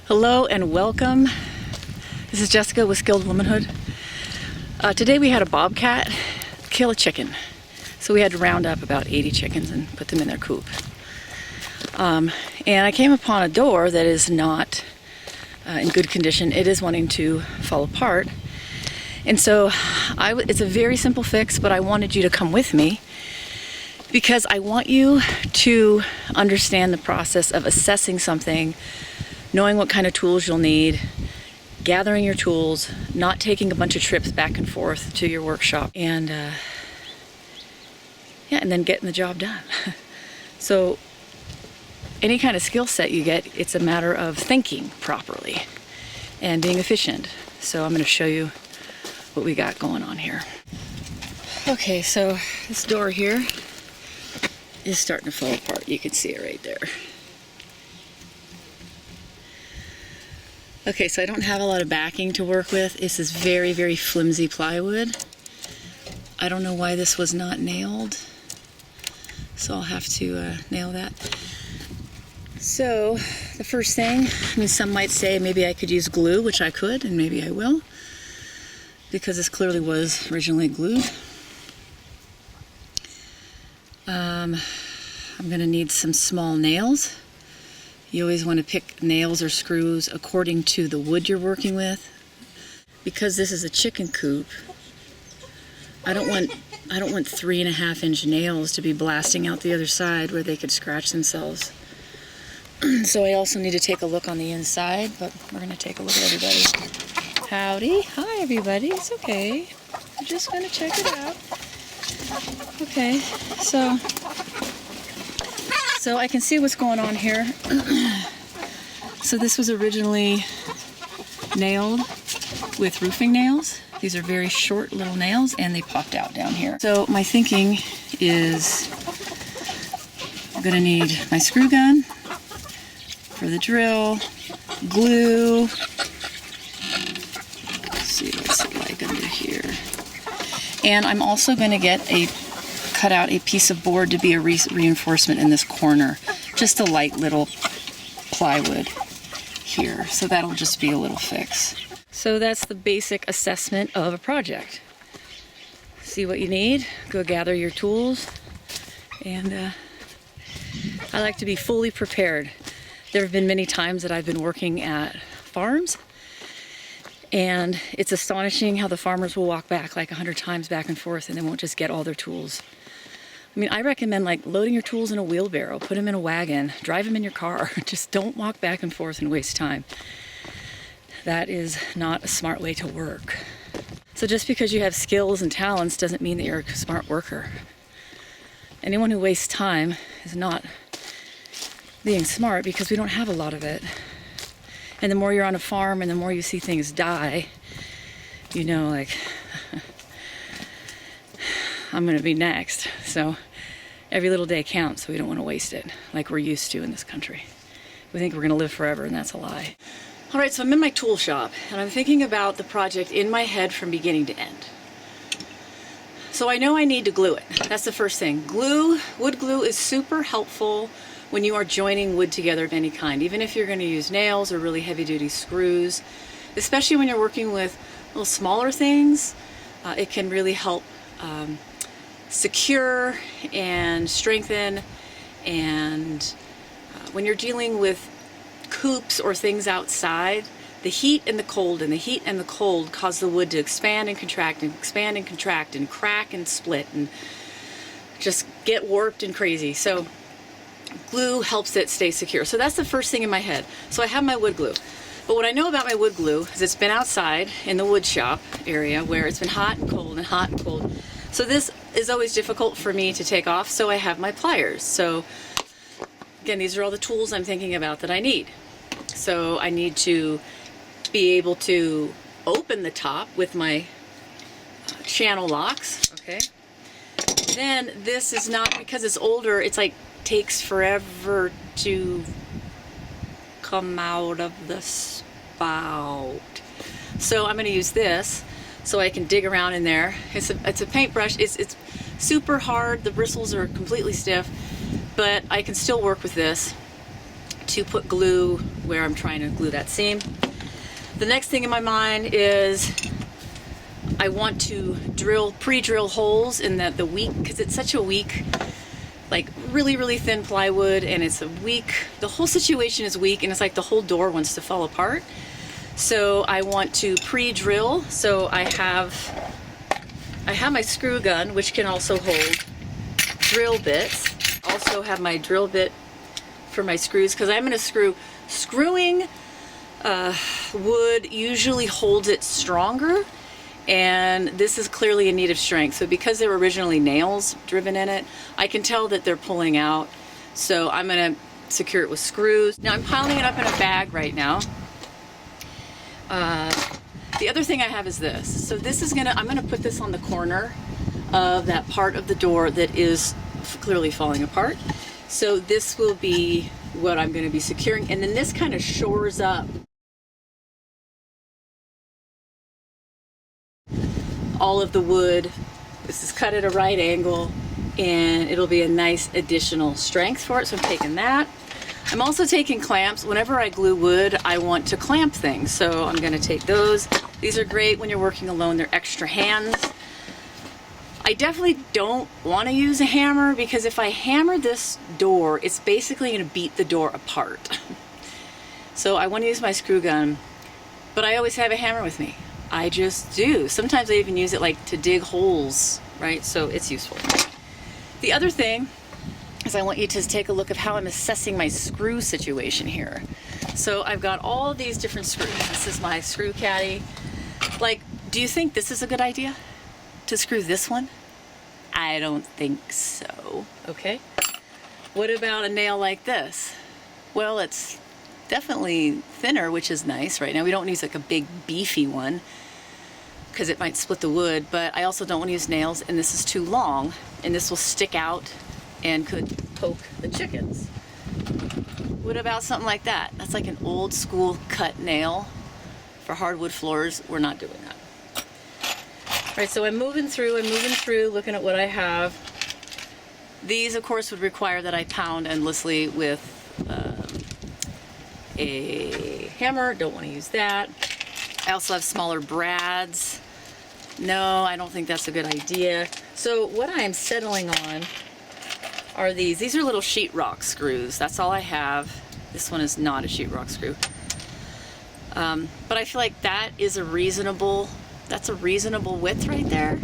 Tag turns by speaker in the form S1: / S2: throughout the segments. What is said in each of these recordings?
S1: Hello and welcome. This is Jessica with Skilled Womanhood. Today we had a bobcat kill a chicken. So we had to round up about 80 chickens and put them in their coop. And I came upon a door that is not in good condition. It is wanting to fall apart. And so it's a very simple fix, but I wanted you to come with me because I want you to understand the process of assessing something, knowing what kind of tools you'll need, gathering your tools, not taking a bunch of trips back and forth to your workshop, and then getting the job done. So any kind of skill set you get, it's a matter of thinking properly and being efficient. So I'm going to show you what we got going on here. Okay, so this door here is starting to fall apart. You can see it right there. Okay, so I don't have a lot of backing to work with. This is very, very flimsy plywood. I don't know why this was not nailed, so I'll have to nail that. So the first thing, some might say maybe I could use glue, which I could, and maybe I will, because this clearly was originally glued. I'm going to need some small nails. You always want to pick nails or screws according to the wood you're working with. Because this is a chicken coop, I don't want 3.5-inch nails to be blasting out the other side where they could scratch themselves. So I also need to take a look on the inside, but we're going to take a look at everybody. Howdy. Hi everybody. It's okay. We're just going to check it out. Okay, so I can see what's going on here. So this was originally nailed with roofing nails. These are very short little nails and they popped out down here. So my thinking is I'm gonna need my screw gun for the drill, glue. Let's see what's it like under here. And I'm also gonna cut out a piece of board to be a reinforcement in this corner. Just a light little plywood here. So that'll just be a little fix. So that's the basic assessment of a project. See what you need, go gather your tools, and I like to be fully prepared. There have been many times that I've been working at farms, and it's astonishing how the farmers will walk back like 100 times back and forth and they won't just get all their tools. I recommend loading your tools in a wheelbarrow, put them in a wagon, drive them in your car. Just don't walk back and forth and waste time. That is not a smart way to work. So just because you have skills and talents doesn't mean that you're a smart worker. Anyone who wastes time is not being smart because we don't have a lot of it. And the more you're on a farm and the more you see things die, I'm going to be next. So every little day counts, so we don't want to waste it like we're used to in this country. We think we're going to live forever, and that's a lie. All right, so I'm in my tool shop, and I'm thinking about the project in my head from beginning to end. So I know I need to glue it. That's the first thing. Wood glue is super helpful when you are joining wood together of any kind, even if you're going to use nails or really heavy-duty screws, especially when you're working with little smaller things. It can really help secure and strengthen, and when you're dealing with coops or things outside, the heat and the cold cause the wood to expand and contract and expand and contract and crack and split and just get warped and crazy. So glue helps it stay secure. So that's the first thing in my head. So I have my wood glue. But what I know about my wood glue is it's been outside in the wood shop area where it's been hot and cold and hot and cold. So this is always difficult for me to take off, so I have my pliers. So again, these are all the tools I'm thinking about that I need. So I need to be able to open the top with my channel locks, okay? Then this is not, because it's older, it's takes forever to come out of the spout. So I'm gonna use this so I can dig around in there. It's a paintbrush. It's super hard. The bristles are completely stiff, but I can still work with this to put glue where I'm trying to glue that seam. The next thing in my mind is I want to pre-drill holes in the weak, because it's such a weak, like really thin plywood, and it's a weak, the whole situation is weak, and it's like the whole door wants to fall apart. So I want to pre-drill. So I have my screw gun, which can also hold drill bits. Also have my drill bit for my screws, because I'm going to screwing wood usually holds it stronger, and this is clearly in need of strength. So because there were originally nails driven in it, I can tell that they're pulling out. So I'm going to secure it with screws. Now I'm piling it up in a bag right now. The other thing I have is this. So this is I'm gonna put this on the corner of that part of the door that is clearly falling apart. So this will be what I'm gonna be securing. And then this kind of shores up all of the wood. This is cut at a right angle, and it'll be a nice additional strength for it. So I'm taking that. I'm also taking clamps. Whenever I glue wood, I want to clamp things. So I'm gonna take those. These are great when you're working alone. They're extra hands. I definitely don't wanna use a hammer, because if I hammer this door, it's basically gonna beat the door apart. So I wanna use my screw gun, but I always have a hammer with me. I just do. Sometimes I even use it like to dig holes, right? So it's useful. The other thing is I want you to take a look at how I'm assessing my screw situation here. So I've got all these different screws. This is my screw caddy. Like, do you think this is a good idea to screw this one? I don't think so, okay? What about a nail like this? Well, it's definitely thinner, which is nice. Right now we don't use like a big beefy one because it might split the wood, but I also don't want to use nails, and this is too long, and this will stick out and could poke the chickens. What about something like that? That's like an old school cut nail for hardwood floors. We're not doing that. All right, so I'm moving through, looking at what I have. These, of course, would require that I pound endlessly with a hammer. Don't want to use that. I also have smaller brads. No, I don't think that's a good idea. So what I'm settling on are these. These are little sheetrock screws. That's all I have. This one is not a sheetrock screw. But I feel like that is that's a reasonable width right there.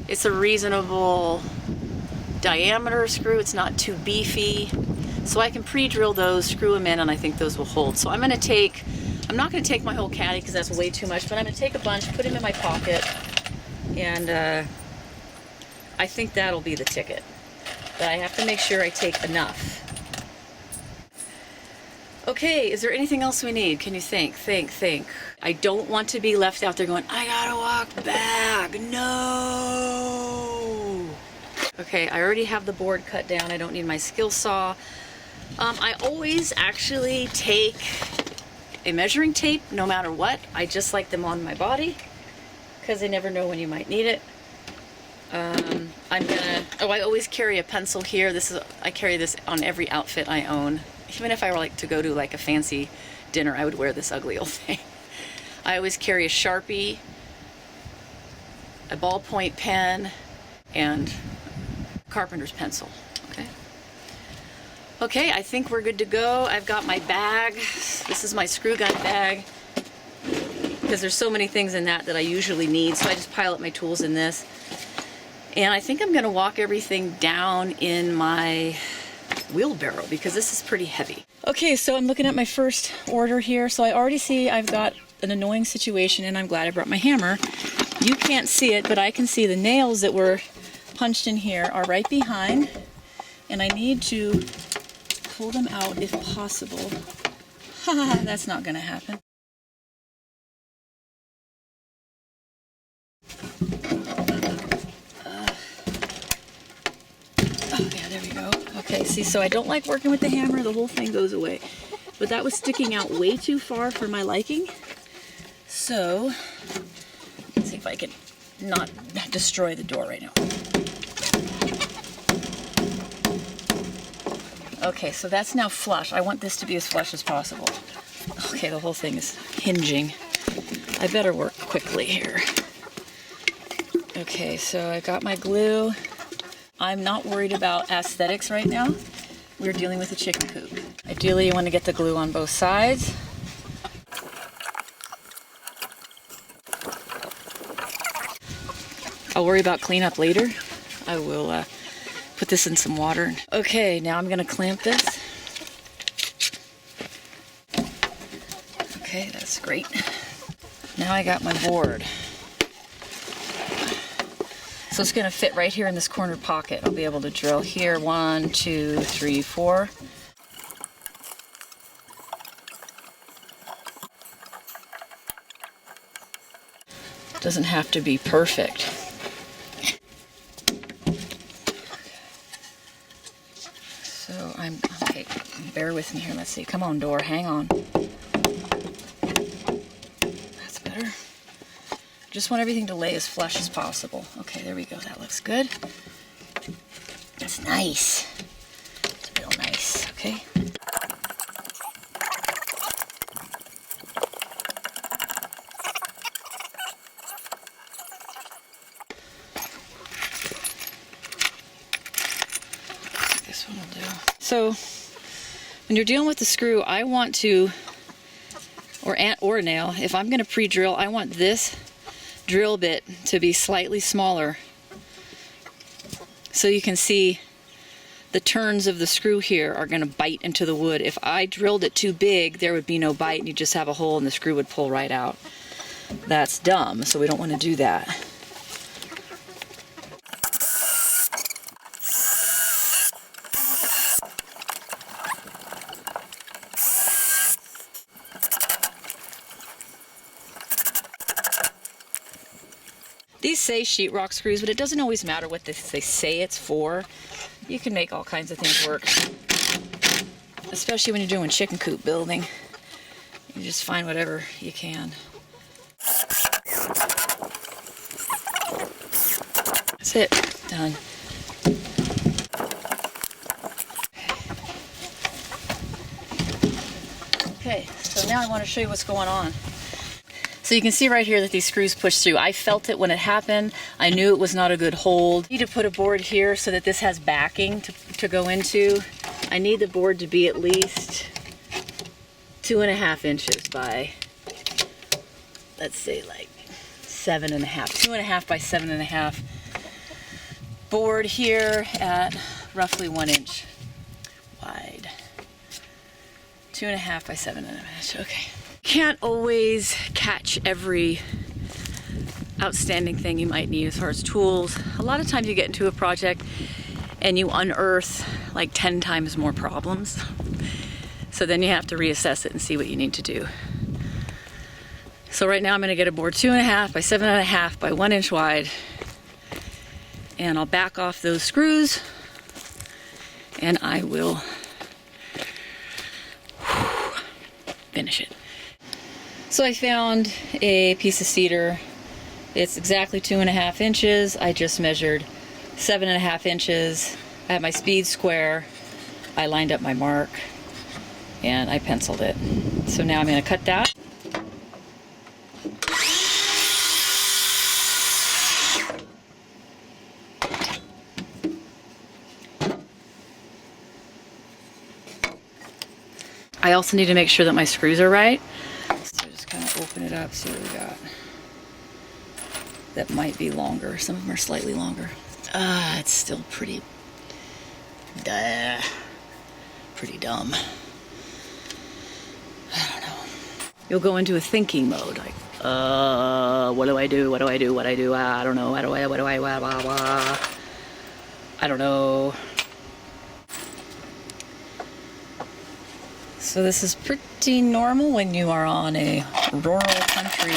S1: It's a reasonable diameter screw. It's not too beefy. So I can pre-drill those, screw them in, and I think those will hold. So I'm not gonna take my whole caddy because that's way too much, but I'm gonna take a bunch, put them in my pocket, and I think that'll be the ticket. But I have to make sure I take enough. Okay, is there anything else we need? Can you think? I don't want to be left out there going, I gotta walk back, no. Okay, I already have the board cut down. I don't need my skill saw. I always actually take a measuring tape no matter what. I just like them on my body because I never know when you might need it. I always carry a pencil here. I carry this on every outfit I own. Even if I were like to go to like a fancy dinner, I would wear this ugly old thing. I always carry a Sharpie, a ballpoint pen, and carpenter's pencil. Okay, I think we're good to go. I've got my bag. This is my screw gun bag because there's so many things in that I usually need. So I just pile up my tools in this. And I think I'm gonna walk everything down in my wheelbarrow because this is pretty heavy. Okay, so I'm looking at my first order here. So I already see I've got an annoying situation, and I'm glad I brought my hammer. You can't see it, but I can see the nails that were punched in here are right behind, and I need to pull them out if possible. Haha, that's not gonna happen. Oh yeah, there we go. Okay, see, so I don't like working with the hammer. The whole thing goes away. But that was sticking out way too far for my liking. So, let's see if I can not destroy the door right now. Okay, so that's now flush. I want this to be as flush as possible. Okay, the whole thing is hinging. I better work quickly here. Okay, so I got my glue. I'm not worried about aesthetics right now. We're dealing with a chicken coop. Ideally, you want to get the glue on both sides. I'll worry about cleanup later. I will put this in some water. Okay, now I'm gonna clamp this. Okay, that's great. Now I got my board. So it's gonna fit right here in this corner pocket. I'll be able to drill here, 1, 2, 3, 4. Doesn't have to be perfect. So okay, bear with me here, let's see. Come on, door, hang on. That's better. Just want everything to lay as flush as possible. Okay, there we go, that looks good. That's nice. It's real nice, okay? This one will do. So, when you're dealing with the screw, I want to, or nail, if I'm gonna pre-drill, I want this drill bit to be slightly smaller so you can see the turns of the screw here are going to bite into the wood. If I drilled it too big, there would be no bite and you just have a hole and the screw would pull right out. That's dumb, so we don't want to do that. These say sheetrock screws, but it doesn't always matter what they say it's for. You can make all kinds of things work, especially when you're doing chicken coop building. You just find whatever you can. That's it, done. Okay, so now I want to show you what's going on. So you can see right here that these screws push through. I felt it when it happened. I knew it was not a good hold. I need to put a board here so that this has backing to go into. I need the board to be at least 2.5 inches by, let's say like 7.5. 2.5 by 7.5. Board here at roughly 1 inch wide. 2.5 by 7.5. Okay. Can't always catch every outstanding thing you might need as far as tools. A lot of times you get into a project and you unearth like 10 times more problems. So then you have to reassess it and see what you need to do. So right now I'm going to get a board 2.5 by 7.5 by 1 inch wide. And I'll back off those screws and I will finish it. So I found a piece of cedar. It's exactly 2.5 inches. I just measured 7.5 inches. I have my speed square. I lined up my mark and I penciled it. So now I'm going to cut that. I also need to make sure that my screws are right. So just kind of open it up, see what we got. That might be longer. Some of them are slightly longer. It's still pretty dumb. I don't know. You'll go into a thinking mode, like, what do I do? What do I do? What I do? I don't know. I don't know. So this is pretty normal when you are on a rural country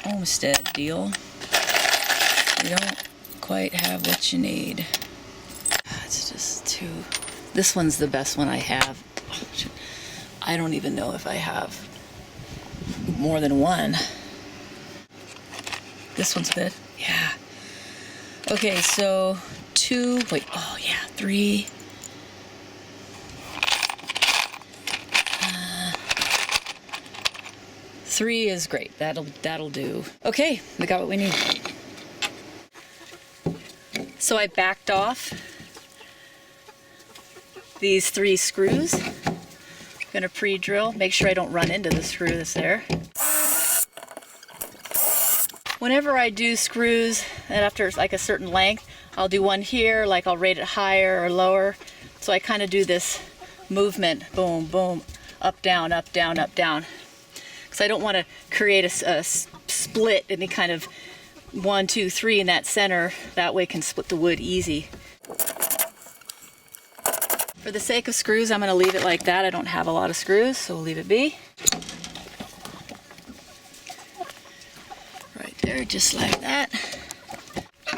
S1: homestead deal. You don't quite have what you need. It's just too... This one's the best one I have. I don't even know if I have more than one. This one's good. Yeah. Okay, so 3. 3 is great. That'll do. Okay, we got what we need. So I backed off these 3 screws. I'm gonna pre-drill, make sure I don't run into the screw that's there. Whenever I do screws, and after like a certain length, I'll do one here, like I'll rate it higher or lower. So I kind of do this movement, boom, boom, up, down, up, down, up, down. Because I don't want to create a split, any kind of 1, 2, 3 in that center. That way I can split the wood easy. For the sake of screws, I'm going to leave it like that. I don't have a lot of screws, so we'll leave it be. Right there, just like that.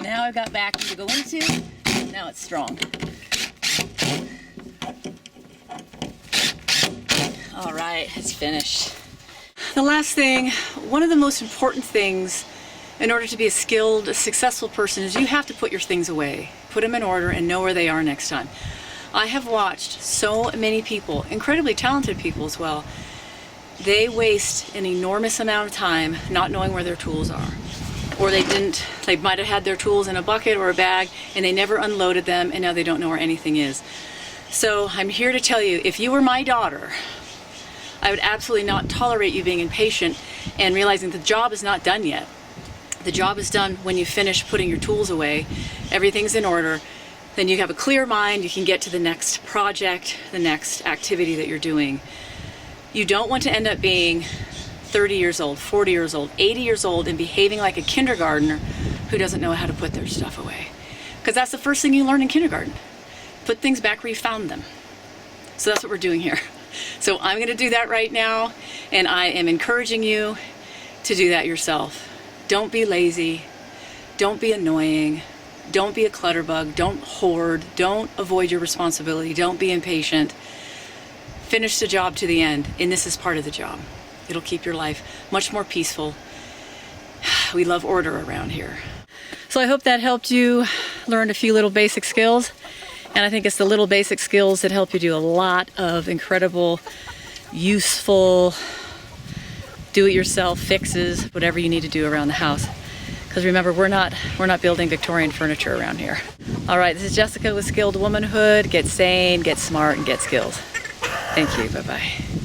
S1: Now I've got backing to go into. Now it's strong. All right, it's finished. The last thing, one of the most important things in order to be a skilled, successful person is you have to put your things away. Put them in order and know where they are next time. I have watched so many people, incredibly talented people as well, they waste an enormous amount of time not knowing where their tools are. Or they might have had their tools in a bucket or a bag and they never unloaded them and now they don't know where anything is. So I'm here to tell you, if you were my daughter, I would absolutely not tolerate you being impatient and realizing the job is not done yet. The job is done when you finish putting your tools away, everything's in order, then you have a clear mind, you can get to the next project, the next activity that you're doing. You don't want to end up being 30 years old, 40 years old, 80 years old and behaving like a kindergartner who doesn't know how to put their stuff away. Because that's the first thing you learn in kindergarten. Put things back where you found them. So that's what we're doing here. So I'm going to do that right now, and I am encouraging you to do that yourself. Don't be lazy. Don't be annoying. Don't be a clutterbug. Don't hoard. Don't avoid your responsibility. Don't be impatient. Finish the job to the end, and this is part of the job. It'll keep your life much more peaceful. We love order around here. So I hope that helped you learn a few little basic skills. And I think it's the little basic skills that help you do a lot of incredible, useful, do-it-yourself fixes, whatever you need to do around the house. Because remember, we're not building Victorian furniture around here. All right, this is Jessica with Skilled Womanhood. Get sane, get smart, and get skilled. Thank you. Bye-bye.